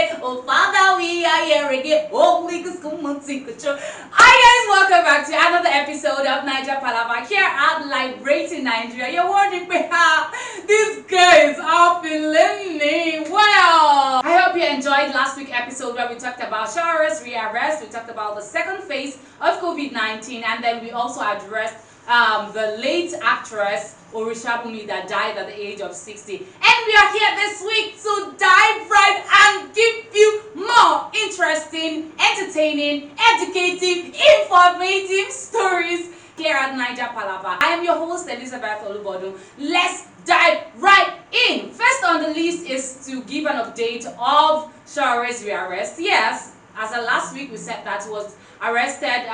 Oh Father, we are here again. Oh, we can come on, take control. Hi guys, welcome back to another episode of Naija Palaver here at Liberating Nigeria. You're wondering how these guys are feeling. Well, I hope you enjoyed last week's episode where we talked about Sowore's rearrest. We talked about the second phase of COVID-19, and then we also addressed the late actress Orisabunmi that died at the age of 60. And we are here this week to dive right and give you more interesting, entertaining, educative, informative stories here at Naija Palaver. I am your host, Elizabeth Olubodun. Let's dive right in. First on the list is to give an update of Sowore's rearrest. Yes, as of last week we said that he was arrested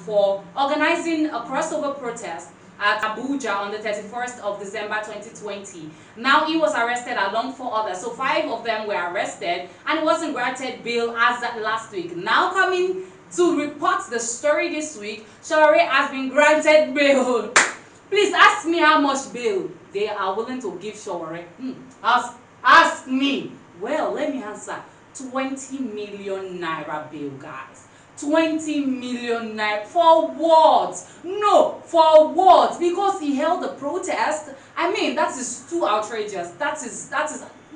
for organizing a crossover protest at Abuja on the 31st of December 2020. Now he was arrested along 4 others, so 5 of them were arrested and wasn't granted bail as at last week. Now coming to report the story this week, Sowore has been granted bail. Please ask me how much bail they are willing to give Sowore. Ask me. Well, let me answer. 20 million naira bail, guys. 20 million naira for what? No, for what? Because he held a protest. I mean, that is too outrageous. That is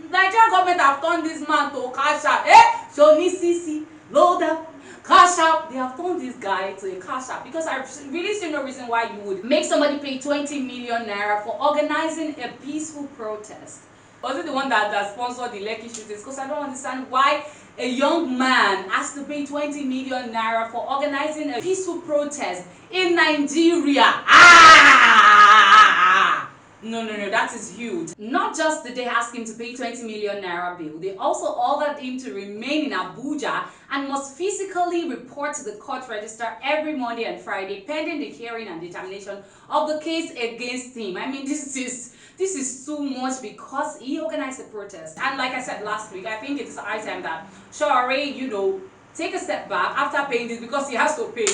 Nigerian government have turned this man to cash out. So CC, load up, cash out. They have turned this guy to a cash out because I really see no reason why you would make somebody pay 20 million naira for organizing a peaceful protest. Was it the one that sponsored the Lekki shootings? Because I don't understand why a young man has to pay 20 million naira for organizing a peaceful protest in Nigeria. No, that is huge. Not just did they ask him to pay 20 million naira bill, they also ordered him to remain in Abuja and must physically report to the court register every Monday and Friday pending the hearing and determination of the case against him. I mean, this is too much because he organized a protest. And like I said last week, I think it's high time that Sowore, take a step back after paying this because he has to pay.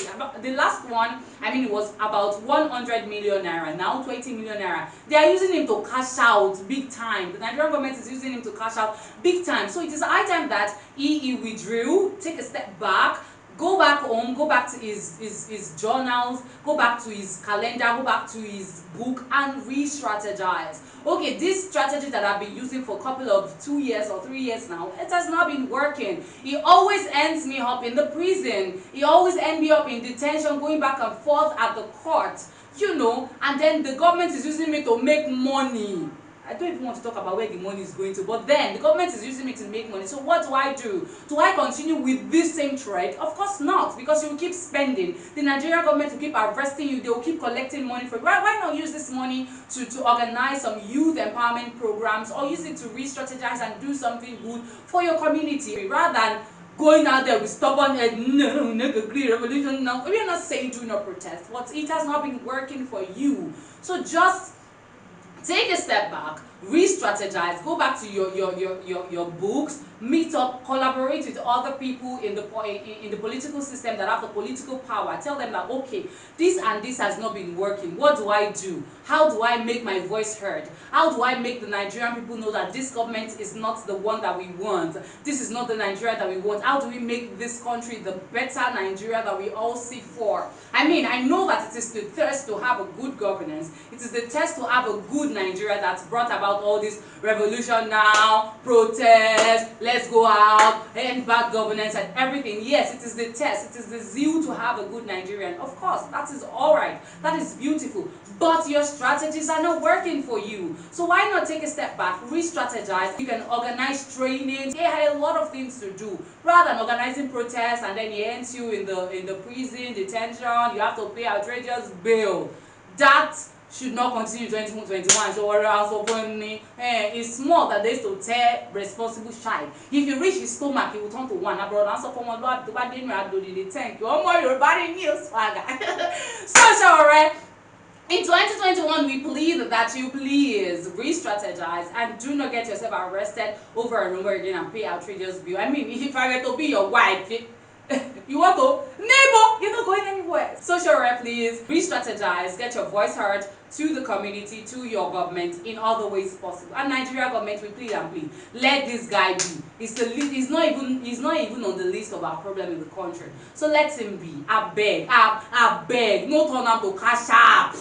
The last one, I mean, it was about 100 million naira, now 20 million naira. They are using him to cash out big time. The Nigerian government is using him to cash out big time. So it is high time that he withdrew, take a step back, go back home, go back to his journals, go back to his calendar, go back to his book and re-strategize. Okay, this strategy that I've been using for a couple of 2 years or 3 years now, it has not been working. He always ends me up in the prison. He always ends me up in detention, going back and forth at the court, and then the government is using me to make money. I don't even want to talk about where the money is going to, but then the government is using me to make money. So what do? Do I continue with this same trade? Of course not, because you will keep spending. The Nigerian government will keep arresting you. They will keep collecting money for you. Why not use this money to organize some youth empowerment programs or use it to re-strategize and do something good for your community rather than going out there with stubborn head, no, revolution. No, we are not saying do not protest, but it has not been working for you. So just take a step back, re-strategize, go back to your books, meet up, collaborate with other people in the political system that have the political power. Tell them that, okay, this and this has not been working. What do I do? How do I make my voice heard? How do I make the Nigerian people know that this government is not the one that we want? This is not the Nigeria that we want. How do we make this country the better Nigeria that we all seek for? I mean, I know that it is the thirst to have a good governance. It is the thirst to have a good Nigeria that's brought about all this revolution now, protest, let's go out, end bad governance and everything. Yes, it is the test. It is the zeal to have a good Nigerian. Of course, that is all right. That is beautiful. But your strategies are not working for you. So why not take a step back, re-strategize? You can organize trainings. They had a lot of things to do. Rather than organizing protests and then he ends you in the prison, detention, you have to pay outrageous bail. That should not continue in 2021. So it's small that they used to tear responsible child. If you reach his stomach, he will turn to one. Thank you. So Sowore, in 2021, we plead that you please re-strategize and do not get yourself arrested over and over again and pay outrageous bill. I mean, if I were to be your wife, You want to? Neighbor, you're not going anywhere. So Sowore, please re-strategize, get your voice heard to the community, to your government in all the ways possible. And Nigeria government, we plead and plead. Let this guy be. He's not even on the list of our problem in the country. So let him be. I beg. No turn up to cash up.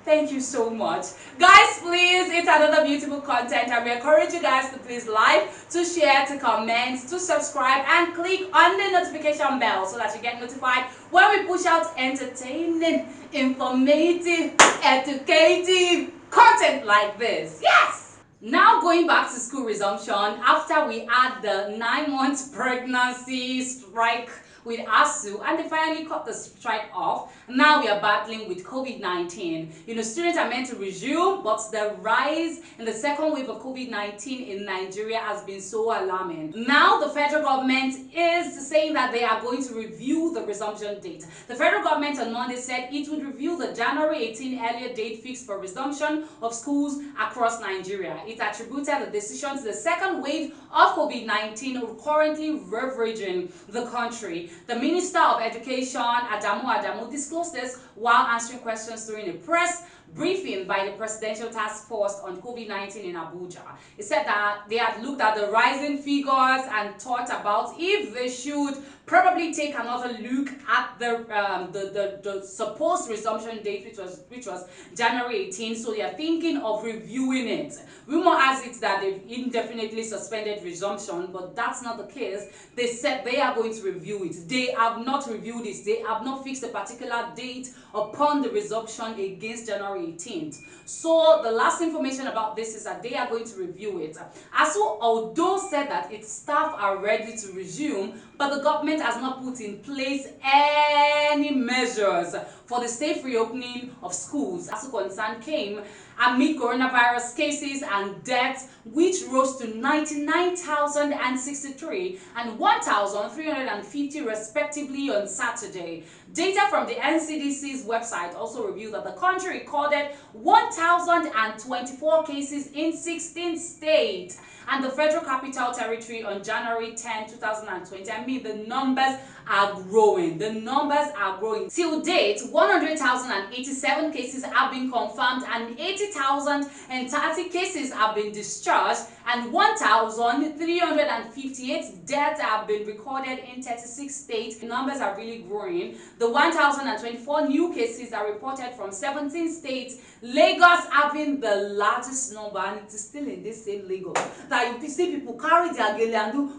Thank you so much. Guys, please, it's another beautiful content, and we encourage you guys to please like, to share, to comment, to subscribe, and click on the notification bell so that you get notified when we push out entertaining, informative, educative content like this. Yes! Now going back to school resumption, after we had the 9-month pregnancy strike with ASUU, and they finally cut the strike off. Now we are battling with COVID-19. You know, students are meant to resume, but the rise in the second wave of COVID-19 in Nigeria has been so alarming. Now the federal government is saying that they are going to review the resumption date. The federal government on Monday said it would review the January 18 earlier date fixed for resumption of schools across Nigeria. It attributed the decision to the second wave of COVID-19 currently ravaging the country. The Minister of Education, Adamu, disclosed this while answering questions during a press briefing by the Presidential Task Force on COVID-19 in Abuja. He said that they had looked at the rising figures and thought about if they should probably take another look at the supposed resumption date, which was January 18. So they are thinking of reviewing it. Rumor has it that they've indefinitely suspended resumption, but that's not the case. They said they are going to review it. They have not reviewed it. They have not fixed a particular date upon the resumption against January 18th. So the last information about this is that they are going to review it. ASUU, although said that its staff are ready to resume, but the government has not put in place any measures for the safe reopening of schools. ASUU concern came amid coronavirus cases and deaths, which rose to 99,063 and 1,350 respectively on Saturday. Data from the NCDC's website also revealed that the country recorded 1,024 cases in 16 states and the Federal Capital Territory on January 10, 2020. I mean, the numbers are growing. The numbers are growing. Till date, 100,087 cases have been confirmed and 80,030 cases have been discharged and 1,358 deaths have been recorded in 36 states. The numbers are really growing. The 1,024 new cases are reported from 17 states, Lagos having the largest number, and it is still in this same Lagos. That you see people carry their gele and do,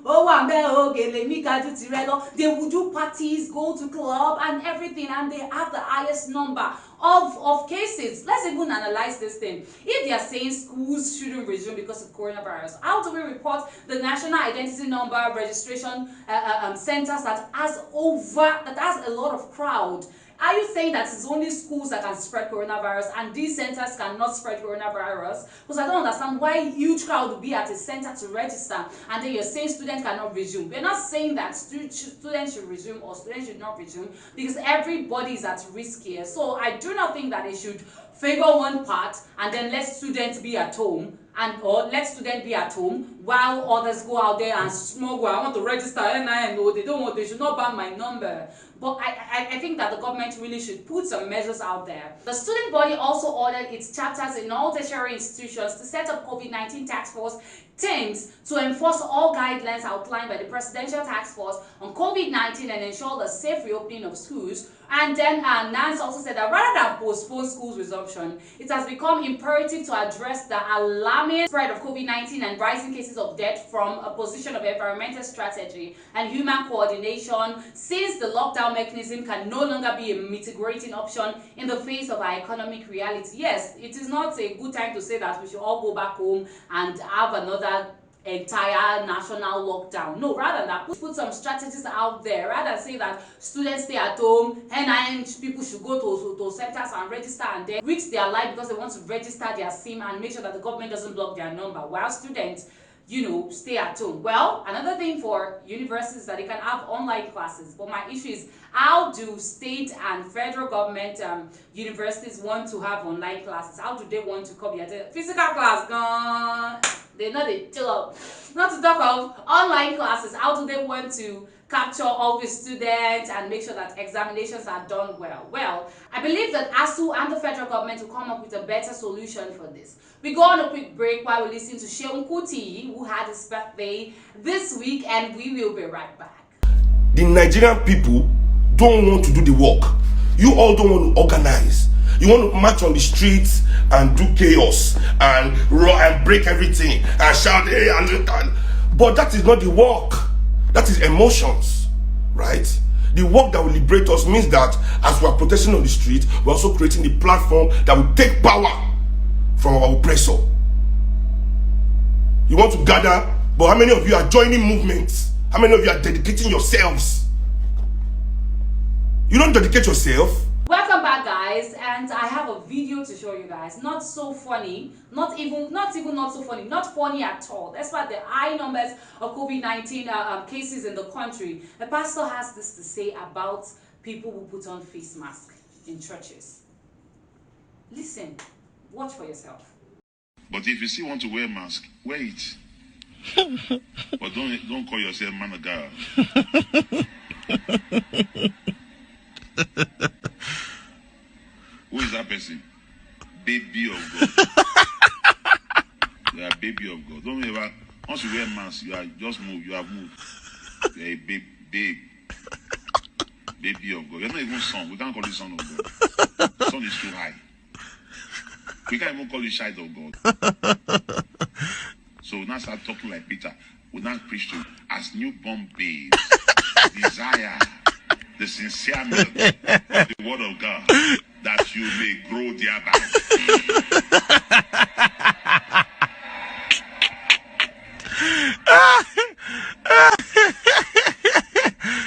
they will do parties, go to club and everything, and they have the highest number of cases. Let's even analyze this thing. If they are saying schools shouldn't resume because of coronavirus, how do we report the national identity number registration centers that has a lot of crowd? Are you saying that it's only schools that can spread coronavirus and these centers cannot spread coronavirus? Because I don't understand why a huge crowd would be at a center to register and then you're saying students cannot resume. We're not saying that students should resume or students should not resume, because everybody is at risk here. So I do not think that they should favor one part and then let students be at home, or let students be at home while others go out there and smuggle. I want to register NIN. No, they should not ban my number. But I think that the government really should put some measures out there. The student body also ordered its chapters in all tertiary institutions to set up COVID-19 task force teams to enforce all guidelines outlined by the Presidential Task Force on COVID-19 and ensure the safe reopening of schools. And then Nance also said that rather than postpone schools resumption, it has become imperative to address the alarming spread of COVID-19 and rising cases of death from a position of environmental strategy and human coordination, since the lockdown mechanism can no longer be a mitigating option in the face of our economic reality. Yes, it is not a good time to say that we should all go back home and have another entire national lockdown. No, rather than that, put some strategies out there. Rather than say that students stay at home, NIN people should go to centers and register and then risk their life because they want to register their SIM and make sure that the government doesn't block their number, while students, you know, stay at home. Well, another thing for universities is that they can have online classes, but my issue is, how do state and federal government universities want to have online classes? How do they want to copy a physical class? They know they job. Not to talk of online classes. How do they want to capture all the students and make sure that examinations are done well? Well, I believe that ASUU and the federal government will come up with a better solution for this. We go on a quick break while we listen to Seun Kuti, who had his birthday this week, and we will be right back. The Nigerian people don't want to do the work. You all don't want to organize. You want to march on the streets and do chaos and roar and break everything and shout, hey, and but that is not the work. That is emotions, right? The work that will liberate us means that as we are protesting on the street, we're also creating the platform that will take power from our oppressor. You want to gather, but how many of you are joining movements? How many of you are dedicating yourselves? You don't dedicate yourself. Welcome back, guys, and I have a video to show you guys. Not so funny, not so funny, not funny at all. Despite the high numbers of COVID-19 cases in the country, the pastor has this to say about people who put on face masks in churches. Listen, watch for yourself. But if you still want to wear a mask, wear it. But don't call yourself man of God. Who is that person? Baby of God. You are a baby of God. Don't ever, once you wear mask, you are just moved. You have moved. You are a babe. Baby of God. You're not even son. We can't call you son of God. Son is too high. We can't even call you child of God. So we now start talking like Peter. We now preach to as newborn babes. Desire the sincere milk of the word of God, that you may grow thereby.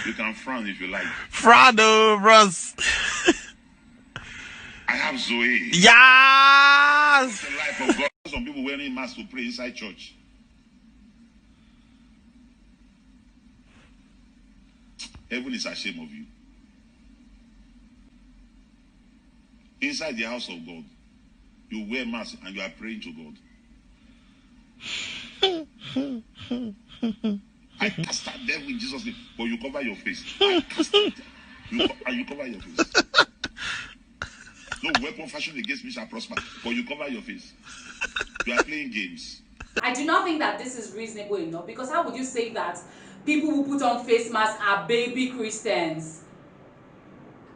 You can frown if you like. Frown, bros. I have Zoe. Yes. The life of God. Some people wearing masks to pray inside church. Heaven is ashamed of you. Inside the house of God, you wear mask and you are praying to God. I cast out devil in Jesus' name, but you cover your face. I cast out and you cover your face. No weapon fashioned against me shall prosper, but you cover your face. You are playing games. I do not think that this is reasonable enough, because how would you say that people who put on face masks are baby Christians?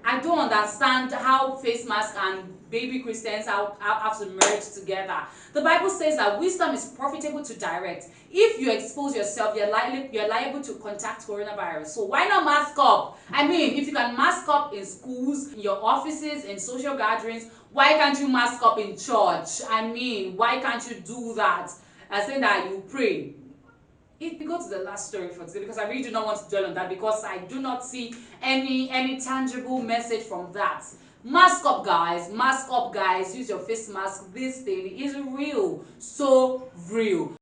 I don't understand how face masks and baby Christians have to merge together. The Bible says that wisdom is profitable to direct. If you expose yourself, you're liable to contact coronavirus. So why not mask up? I mean, if you can mask up in schools, in your offices, in social gatherings, why can't you mask up in church? I mean, why can't you do that? I say that you pray. If we go to the last story for today, because I really do not want to dwell on that, because I do not see any tangible message from that. Mask up, guys. Mask up, guys. Use your face mask. This thing is real. So real.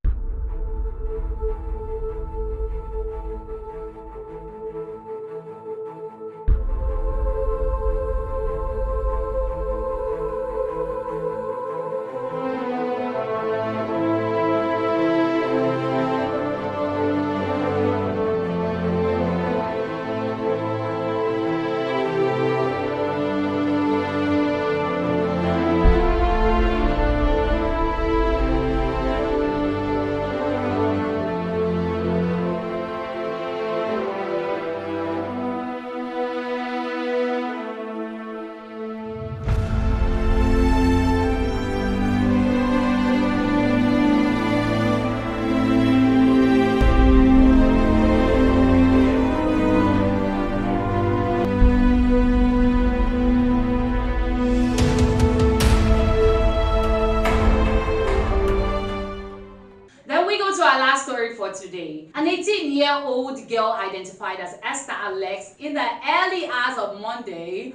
For today. An 18-year-old girl identified as Esther Alex in the early hours of Monday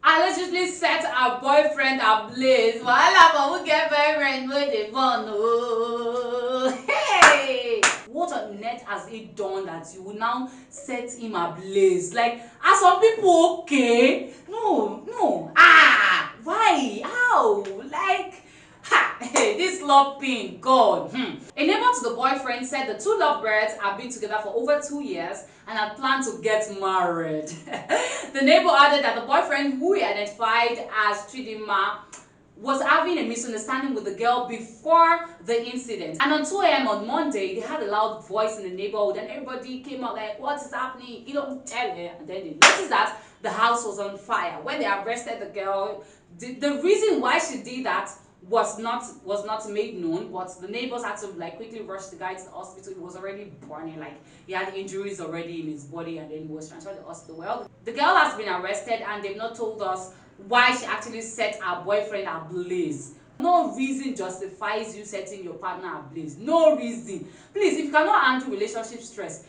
allegedly set her boyfriend ablaze. Voila, but we get boyfriend with the fun. Hey! What on earth has it done that you will now set him ablaze? Like, are some people okay? No. Why? How? Like, ha! Hey, this love pin, God. A neighbor to the boyfriend said the two lovebirds have been together for over 2 years and had planned to get married. The neighbor added that the boyfriend, who he identified as Chidima, was having a misunderstanding with the girl before the incident. And on 2 a.m. on Monday, they had a loud voice in the neighborhood and everybody came out like, what is happening? You don't tell her. And then they noticed that the house was on fire. When they arrested the girl, the reason why she did that was not made known, but the neighbors had to like quickly rush the guy to the hospital. He was already burning, like he had injuries already in his body, and then he was transferred to the hospital. Well, the girl has been arrested and they've not told us why she actually set her boyfriend ablaze. No reason justifies you setting your partner ablaze. No reason. Please, if you cannot handle relationship stress,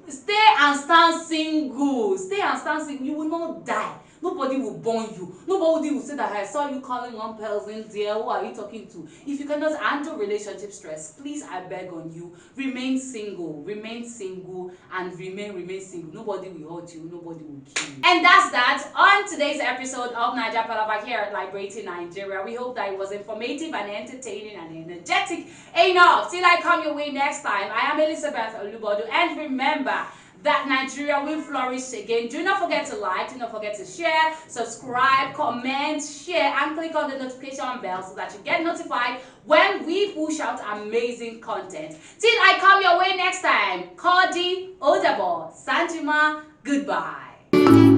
stay and stand single. Stay and stand single. You will not die. Nobody will burn you. Nobody will say that I saw you calling one person there. Who are you talking to? If you cannot handle relationship stress, please, I beg on you, remain single. Remain single and remain single. Nobody will hurt you. Nobody will kill you. And that's that on today's episode of Naija Palaver here at Liberating Nigeria. We hope that it was informative and entertaining and energetic enough. Till I come your way next time, I am Elizabeth Olubodu, and remember that Nigeria will flourish again. Do not forget to like, do not forget to share, subscribe, comment, share, and click on the notification bell so that you get notified when we push out amazing content. Till I come your way next time, Kodi Odabo, Sanjima, goodbye.